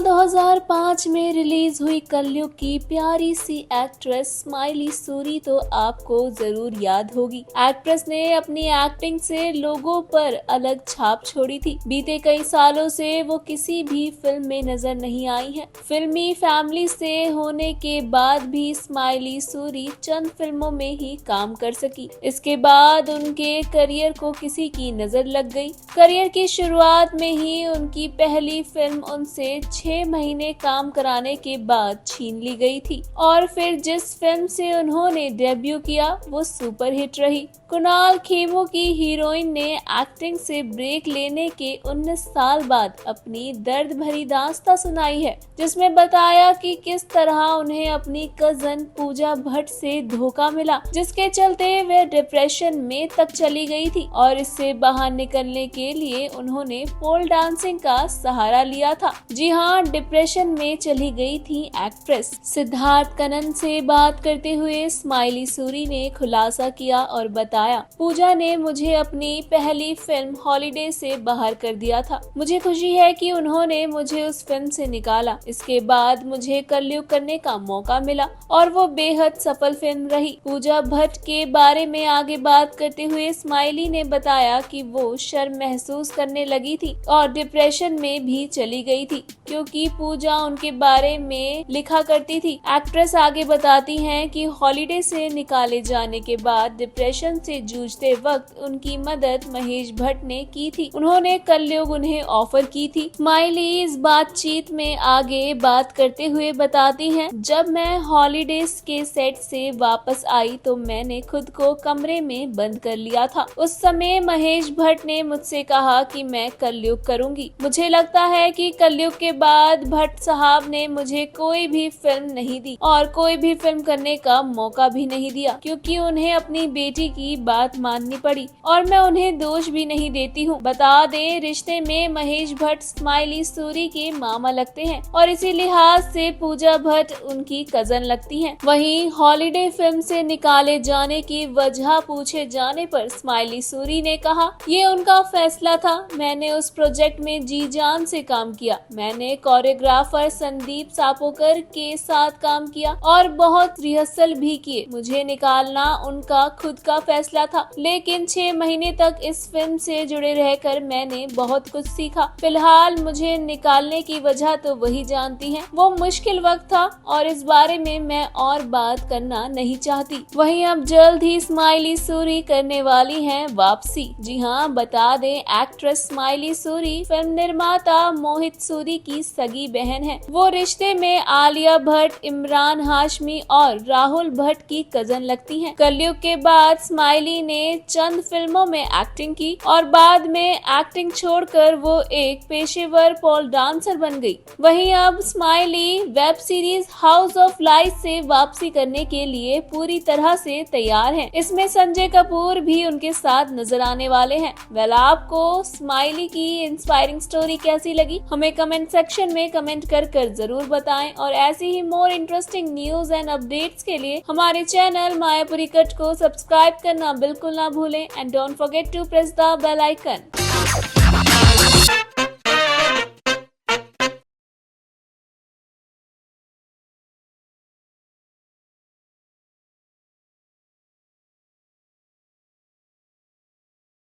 साल 2005 में रिलीज हुई कलयुग की प्यारी सी एक्ट्रेस स्माइली सूरी तो आपको जरूर याद होगी। एक्ट्रेस ने अपनी एक्टिंग से लोगों पर अलग छाप छोड़ी थी। बीते कई सालों से वो किसी भी फिल्म में नजर नहीं आई है। फिल्मी फैमिली से होने के बाद भी स्माइली सूरी चंद फिल्मों में ही काम कर सकी। इसके बाद उनके करियर को किसी की नजर लग गई। करियर की शुरुआत में ही उनकी पहली फिल्म उनसे 6 महीने काम कराने के बाद छीन ली गई थी और फिर जिस फिल्म से उन्होंने डेब्यू किया वो सुपरहिट रही। कुणाल खेमू की हीरोइन ने एक्टिंग से ब्रेक लेने के 19 साल बाद अपनी दर्द भरी दास्तां सुनाई है, जिसमें बताया कि किस तरह उन्हें अपनी कजन पूजा भट्ट से धोखा मिला, जिसके चलते वे डिप्रेशन में तक चली गई थी और इससे बाहर निकलने के लिए उन्होंने पोल डांसिंग का सहारा लिया था। जी हाँ, डिप्रेशन में चली गई थी एक्ट्रेस। सिद्धार्थ कनन से बात करते हुए स्माइली सूरी ने खुलासा किया और बताया, पूजा ने मुझे अपनी पहली फिल्म हॉलीडे से बाहर कर दिया था। मुझे खुशी है कि उन्होंने मुझे उस फिल्म से निकाला। इसके बाद मुझे कलयुग करने का मौका मिला और वो बेहद सफल फिल्म रही। पूजा भट्ट के बारे में आगे बात करते हुए स्माइली ने बताया कि वो शर्म महसूस करने लगी थी और डिप्रेशन में भी चली गई थी क्योंकि पूजा उनके बारे में लिखा करती थी। एक्ट्रेस आगे बताती हैं कि हॉलीडे से निकाले जाने के बाद डिप्रेशन से जूझते वक्त उनकी मदद महेश भट्ट ने की थी। उन्होंने कलयुग उन्हें ऑफर की थी। स्माइली इस बातचीत में आगे बात करते हुए बताती हैं, जब मैं हॉलीडेज के सेट से वापस आई तो मैंने खुद को कमरे में बंद कर लिया था। उस समय महेश भट्ट ने मुझसे कहा कि मैं कलयुग करूंगी। मुझे लगता है कि कलयुग के बाद भट्ट साहब ने मुझे कोई भी फिल्म नहीं दी और कोई भी फिल्म करने का मौका भी नहीं दिया क्योंकि उन्हें अपनी बेटी की बात माननी पड़ी और मैं उन्हें दोष भी नहीं देती हूँ। बता दें, रिश्ते में महेश भट्ट स्माइली सूरी के मामा लगते हैं और इसी लिहाज से पूजा भट्ट उनकी कजन लगती हैं। वहीं हॉलीडे फिल्म से निकाले जाने की वजह पूछे जाने पर स्माइली सूरी ने कहा, ये उनका फैसला था। मैंने उस प्रोजेक्ट में जी जान से काम किया। मैंने कोरियोग्राफर संदीप सापोकर के साथ काम किया और बहुत रिहर्सल भी किए। मुझे निकालना उनका खुद का फैसला था, लेकिन 6 महीने तक इस फिल्म से जुड़े रहकर मैंने बहुत कुछ सीखा। फिलहाल मुझे निकालने की वजह तो वही जानती हैं। वो मुश्किल वक्त था और इस बारे में मैं और बात करना नहीं चाहती। वहीं अब जल्द ही स्माइली सूरी करने वाली हैं वापसी। जी हाँ, बता दें, एक्ट्रेस स्माइली सूरी फिल्म निर्माता मोहित सूरी की सगी बहन है। वो रिश्ते में आलिया भट्ट, इमरान हाशमी और राहुल भट्ट की कजन लगती हैं। कलयुग के बाद स्माइली ने चंद फिल्मों में एक्टिंग की और बाद में एक्टिंग छोड़कर वो एक पेशेवर पोल डांसर बन गई। वहीं अब smiley web series house of life से वापसी करने के लिए पूरी तरह से तैयार हैं। इसमें संजय कपूर भी उनके साथ नजर आने वाले हैं। वेल, आपको स्माइली की इंस्पायरिंग स्टोरी कैसी लगी? हमें कमेंट सेक्शन में कमेंट कर जरूर बताएं और ऐसी ही more interesting news and updates के लिए हमारे चैनल मायापुरी कट को सब्सक्राइब करना बिल्कुल ना भूलें and don't forget to press the bell icon.